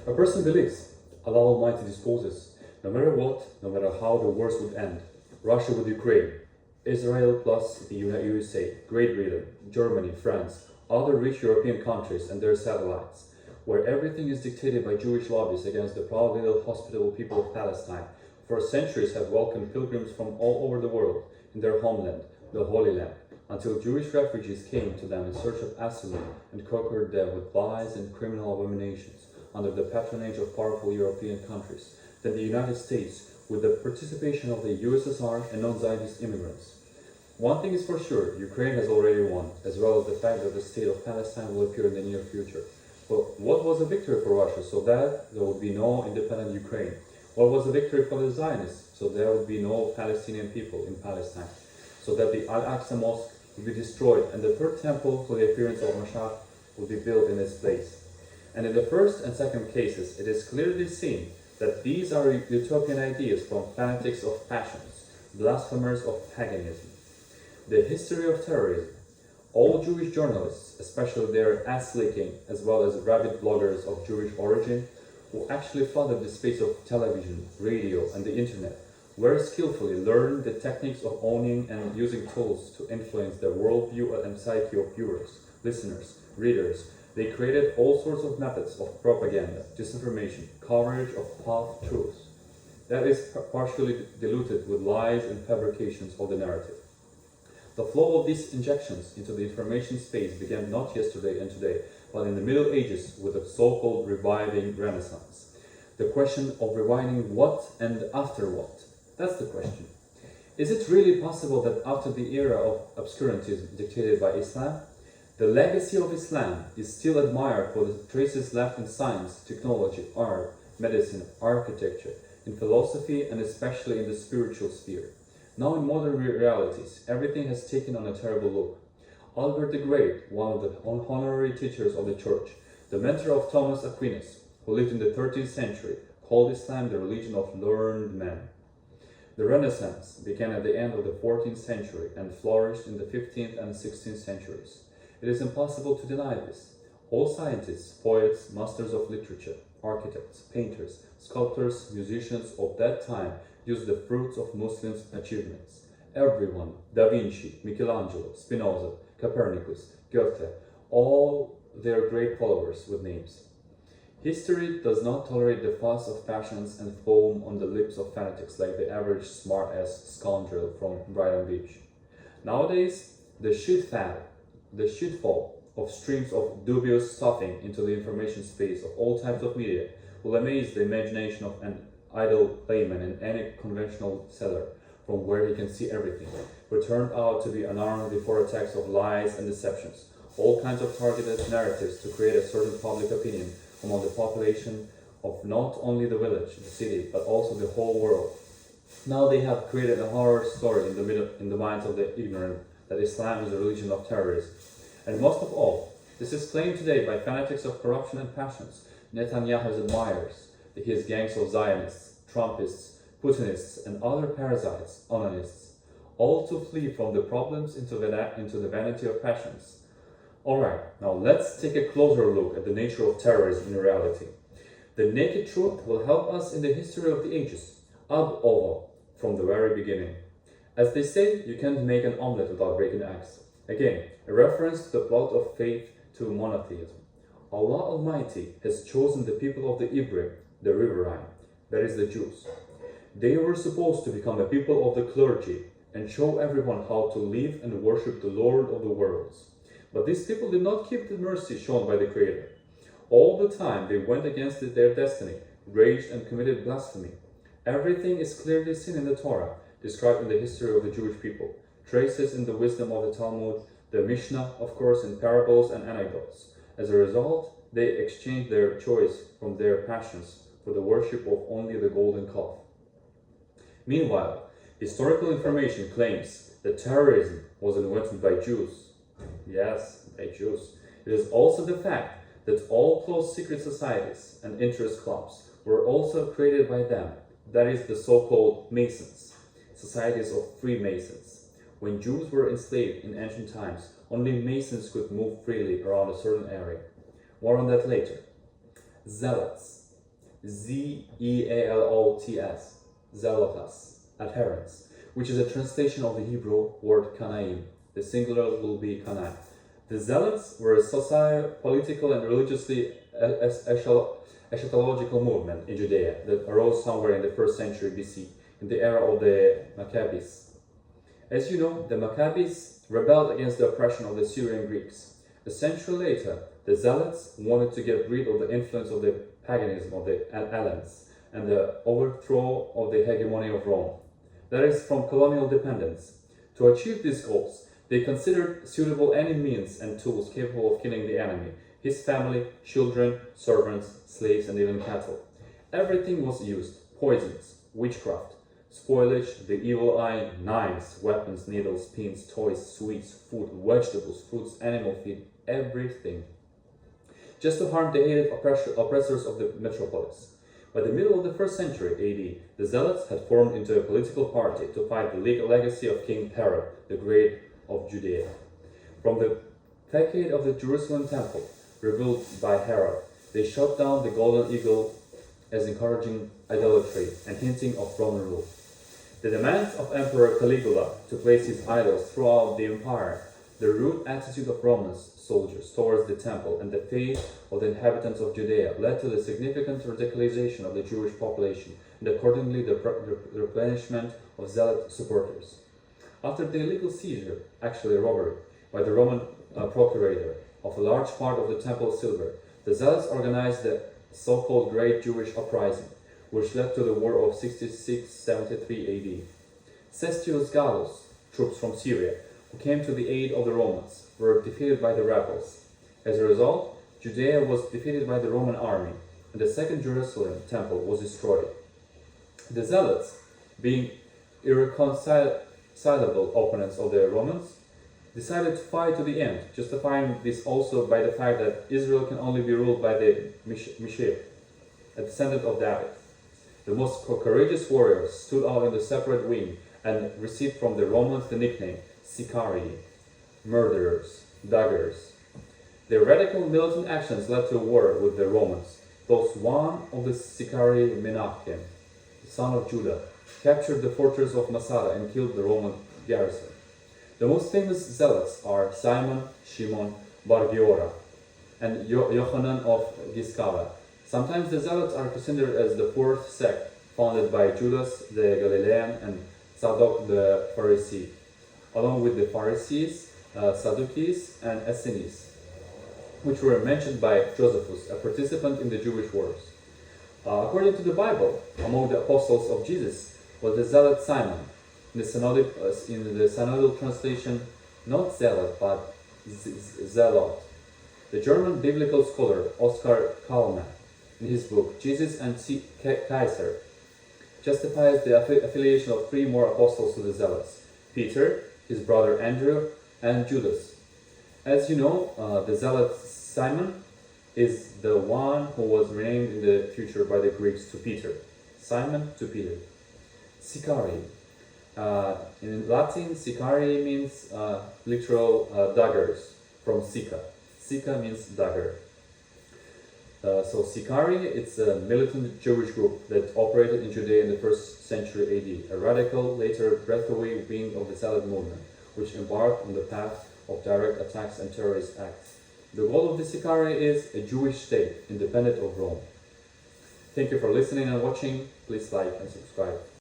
A person believes Allah Almighty disposes, no matter what, no matter how the wars would end. Russia with Ukraine, Israel plus the USA, Great Britain, Germany, France, other rich European countries and their satellites, where everything is dictated by Jewish lobbies against the proud little hospitable people of Palestine, for centuries have welcomed pilgrims from all over the world in their homeland, the Holy Land, until Jewish refugees came to them in search of asylum and conquered them with lies and criminal abominations under the patronage of powerful European countries. Then the United States, with the participation of the USSR and non-Zionist immigrants. One thing is for sure, Ukraine has already won, as well as the fact that the state of Palestine will appear in the near future. But what was a victory for Russia, so that there would be no independent Ukraine? What was a victory for the Zionists, so there would be no Palestinian people in Palestine? So that the Al-Aqsa Mosque would be destroyed, and the third temple for the appearance of Mashiach would be built in its place. And in the first and second cases, it is clearly seen that these are utopian ideas from fanatics of passions, blasphemers of paganism. The history of terrorism. All Jewish journalists, especially their ass-licking, as well as rabid bloggers of Jewish origin, who actually flooded the space of television, radio, and the internet, very skillfully learned the techniques of owning and using tools to influence the worldview and psyche of viewers, listeners, readers. They created all sorts of methods of propaganda, disinformation, coverage of half-truths. That is partially diluted with lies and fabrications of the narrative. The flow of these injections into the information space began not yesterday and today, but in the Middle Ages with the so-called reviving Renaissance. The question of reviving what and after what? That's the question. Is it really possible that after the era of obscurantism dictated by Islam, the legacy of Islam is still admired for the traces left in science, technology, art, medicine, architecture, in philosophy, and especially in the spiritual sphere? Now in modern realities, everything has taken on a terrible look. Albert the Great, one of the honorary teachers of the Church, the mentor of Thomas Aquinas, who lived in the 13th century, called Islam the religion of learned men. The Renaissance began at the end of the 14th century and flourished in the 15th and 16th centuries. It is impossible to deny this. All scientists, poets, masters of literature, architects, painters, sculptors, musicians of that time used the fruits of Muslims' achievements. Everyone, Da Vinci, Michelangelo, Spinoza, Copernicus, Goethe, all their great followers with names. History does not tolerate the fuss of passions and foam on the lips of fanatics like the average smart-ass scoundrel from Brighton Beach. Nowadays, the shitfall of streams of dubious stuffing into the information space of all types of media will amaze the imagination of an idle layman in any conventional cellar from where he can see everything, but turned out to be unarmed before attacks of lies and deceptions, all kinds of targeted narratives to create a certain public opinion among the population of not only the village, the city, but also the whole world. Now they have created a horror story in the minds of the ignorant that Islam is a religion of terrorism. And most of all, this is claimed today by fanatics of corruption and passions, Netanyahu's admirers, his gangs of Zionists, Trumpists, Putinists, and other parasites, onanists, all to flee from the problems into the vanity of passions. Alright, now let's take a closer look at the nature of terrorism in reality. The naked truth will help us in the history of the ages, ab ovo, from the very beginning. As they say, you can't make an omelette without breaking eggs. Again, a reference to the plot of faith to monotheism. Allah Almighty has chosen the people of the Ibrim, the riverine, that is the Jews. They were supposed to become a people of the clergy and show everyone how to live and worship the Lord of the worlds. But these people did not keep the mercy shown by the Creator. All the time they went against their destiny, raged and committed blasphemy. Everything is clearly seen in the Torah, described in the history of the Jewish people, traces in the wisdom of the Talmud, the Mishnah, of course, in parables and anecdotes. As a result, they exchanged their choice from their passions for the worship of only the golden calf. Meanwhile, historical information claims that terrorism was invented by Jews. Yes, by Jews. It is also the fact that all closed secret societies and interest clubs were also created by them, that is the so-called Masons, societies of Freemasons. When Jews were enslaved in ancient times, only Masons could move freely around a certain area. More on that later. Zealots. Zealots, zealotas, adherents, which is a translation of the Hebrew word Kanaim. The singular will be Kanai. The Zealots were a social, political, and religiously eschatological movement in Judea that arose somewhere in the 1st century BC, in the era of the Maccabees. As you know, the Maccabees rebelled against the oppression of the Syrian Greeks. A century later, the Zealots wanted to get rid of the influence of the paganism of the Alans and the overthrow of the hegemony of Rome, that is, from colonial dependence. To achieve these goals, they considered suitable any means and tools capable of killing the enemy, his family, children, servants, slaves, and even cattle. Everything was used: poisons, witchcraft, spoilage, the evil eye, knives, weapons, needles, pins, toys, sweets, food, vegetables, fruits, animal feed, everything, just to harm the hated oppressors of the metropolis. By the middle of the 1st century AD, the Zealots had formed into a political party to fight the legal legacy of King Herod the Great of Judea. From the facade of the Jerusalem temple, rebuilt by Herod, they shot down the golden eagle as encouraging idolatry and hinting of Roman rule. The demands of Emperor Caligula to place his idols throughout the empire, the rude attitude of Roman soldiers towards the temple, and the fate of the inhabitants of Judea led to the significant radicalization of the Jewish population and accordingly the replenishment of zealot supporters. After the illegal seizure, actually robbery, by the Roman procurator of a large part of the temple silver, the zealots organized the so-called Great Jewish Uprising, which led to the war of 66-73 AD. Cestius Gallus, troops from Syria, who came to the aid of the Romans, were defeated by the rebels. As a result, Judea was defeated by the Roman army, and the Second Jerusalem temple was destroyed. The Zealots, being irreconcilable opponents of the Romans, decided to fight to the end, justifying this also by the fact that Israel can only be ruled by the Miship, a descendant of David. The most courageous warriors stood out in the separate wing and received from the Romans the nickname Sicarii, murderers, daggers. Their radical militant actions led to a war with the Romans. Thus one of the Sicarii, Menachem, the son of Judah, captured the fortress of Masada and killed the Roman garrison. The most famous zealots are Simon, Shimon, Bar Giora, and Yochanan of Giscala. Sometimes the zealots are considered as the 4th sect, founded by Judas the Galilean and Zadok the Pharisee, along with the Pharisees, Sadducees, and Essenes, which were mentioned by Josephus, a participant in the Jewish wars. According to the Bible, among the apostles of Jesus was the zealot Simon. In the synodal translation, not zealot, but zealot. The German biblical scholar Oskar Kallmann, in his book Jesus and Kaiser, justifies the affiliation of 3 more apostles to the zealots: Peter, his brother Andrew, and Judas. As you know, the zealot Simon is the one who was renamed in the future by the Greeks to Peter. Simon to Peter. Sicarii. In Latin, Sicarii means literal daggers from Sica. Sica means dagger. So Sicarii, it's a militant Jewish group that operated in Judea in the 1st century AD, a radical, later breakaway wing of the Zealot movement, which embarked on the path of direct attacks and terrorist acts. The goal of the Sicarii is a Jewish state, independent of Rome. Thank you for listening and watching. Please like and subscribe.